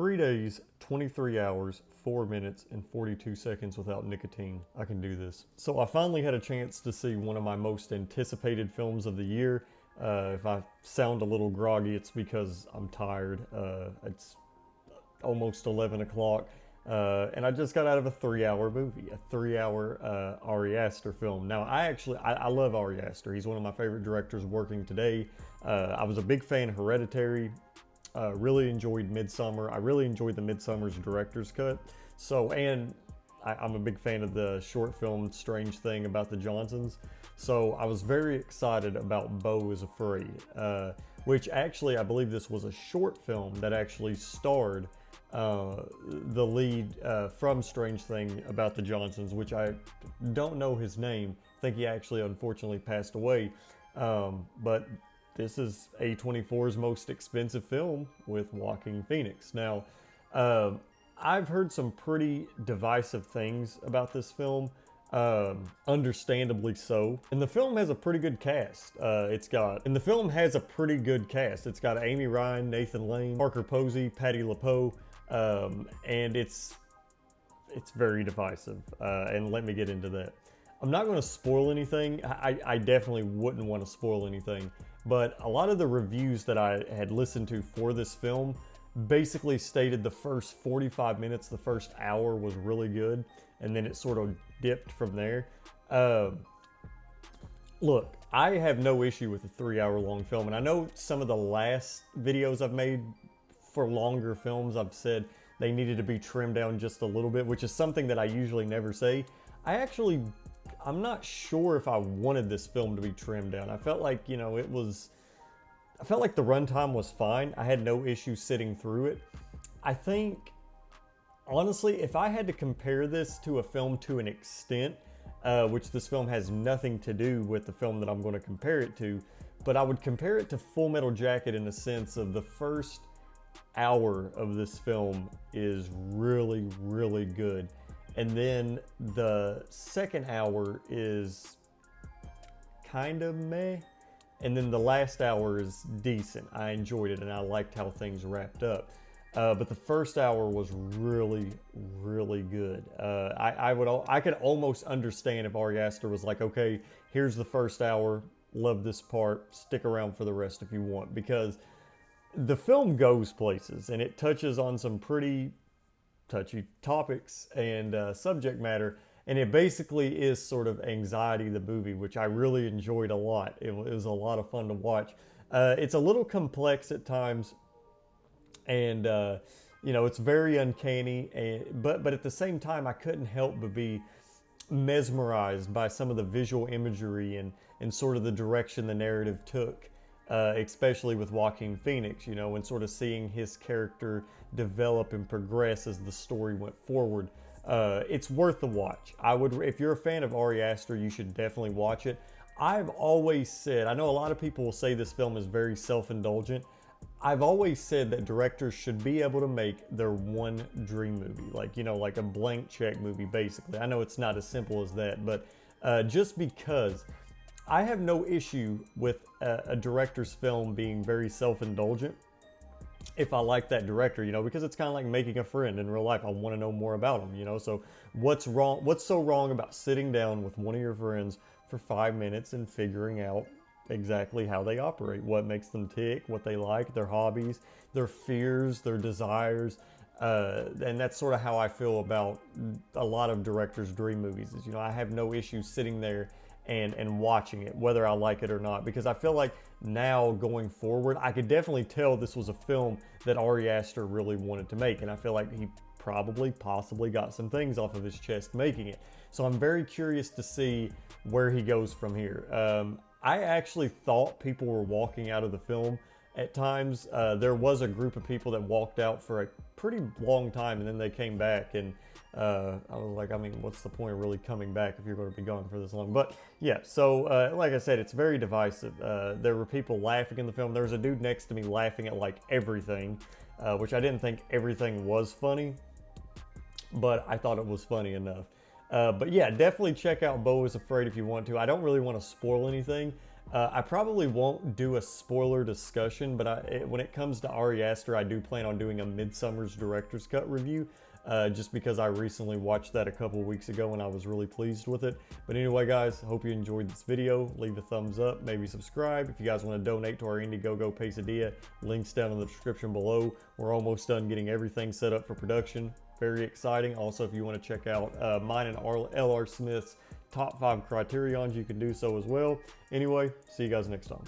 3 days, 23 hours, 4 minutes, and 42 seconds without nicotine. I can do this. So I finally had a chance to see one of my most anticipated films of the year. If I sound a little groggy, it's because I'm tired. It's almost 11 o'clock. And I just got out of a 3-hour movie, a 3-hour Ari Aster film. Now, I love Ari Aster. He's one of my favorite directors working today. I was a big fan of Hereditary. Really enjoyed Midsummer. I really enjoyed the Midsummer's director's cut. I'm a big fan of the short film Strange Thing about the Johnsons. So I was very excited about Beau is Afraid, which actually I believe this was a short film that actually starred the lead from Strange Thing about the Johnsons, which I don't know his name. I think he actually unfortunately passed away. But this is A24's most expensive film with Joaquin Phoenix. Now, I've heard some pretty divisive things about this film, understandably so. And the film has a pretty good cast. It's got Amy Ryan, Nathan Lane, Parker Posey, Patti LuPone, and it's very divisive. And let me get into that. I'm not going to spoil anything. I definitely wouldn't want to spoil anything. But a lot of the reviews that I had listened to for this film basically stated the first 45 minutes, the first hour was really good. And then it sort of dipped from there. Look, I have no issue with a 3-hour long film. And I know some of the last videos I've made for longer films, I've said they needed to be trimmed down just a little bit, which is something that I usually never say. I'm not sure if I wanted this film to be trimmed down. I felt like, the runtime was fine. I had no issue sitting through it. I think, honestly, if I had to compare this to a film to an extent, which this film has nothing to do with the film that I'm going to compare it to, but I would compare it to Full Metal Jacket in the sense of the first hour of this film is really, really good. And then the second hour is kind of meh. And then the last hour is decent. I enjoyed it and I liked how things wrapped up. But the first hour was really, really good. I could almost understand if Ari Aster was like, okay, here's the first hour. Love this part. Stick around for the rest if you want. Because the film goes places and it touches on some pretty touchy topics and subject matter, and it basically is sort of Anxiety the movie, which I really enjoyed a lot. It was a lot of fun to watch. It's a little complex at times, and it's very uncanny, but at the same time I couldn't help but be mesmerized by some of the visual imagery and sort of the direction the narrative took. Especially with Joaquin Phoenix, and sort of seeing his character develop and progress as the story went forward. It's worth the watch. If you're a fan of Ari Aster, you should definitely watch it. I've always said, I know a lot of people will say this film is very self-indulgent. I've always said that directors should be able to make their one dream movie, like a blank check movie, basically. I know it's not as simple as that, but just because I have no issue with a director's film being very self-indulgent if I like that director, because it's kind of like making a friend in real life. I want to know more about them, so what's wrong? What's so wrong about sitting down with one of your friends for 5 minutes and figuring out exactly how they operate, what makes them tick, what they like, their hobbies, their fears, their desires. And that's sort of how I feel about a lot of directors' dream movies is, I have no issue sitting there and watching it, whether I like it or not, because I feel like now going forward, I could definitely tell this was a film that Ari Aster really wanted to make, and I feel like he possibly got some things off of his chest making it. So I'm very curious to see where he goes from here. I actually thought people were walking out of the film at times. There was a group of people that walked out for a pretty long time, and then they came back, and I was like, what's the point of really coming back if you're going to be gone for this long? But yeah, so like I said, it's very divisive. There were people laughing in the film. There was a dude next to me laughing at like everything, which I didn't think everything was funny, but I thought it was funny enough. But yeah, definitely check out Beau is Afraid if you want to. I don't really want to spoil anything. I probably won't do a spoiler discussion, but when it comes to Ari Aster, I do plan on doing a Midsummer's Director's Cut review, just because I recently watched that a couple weeks ago and I was really pleased with it. But anyway, guys, hope you enjoyed this video. Leave a thumbs up, maybe subscribe. If you guys want to donate to our Indiegogo Quesadilla, links down in the description below. We're almost done getting everything set up for production. Very exciting. Also, if you want to check out mine and L.R. Smith's top 5 Criterions, you can do so as well. Anyway, see you guys next time.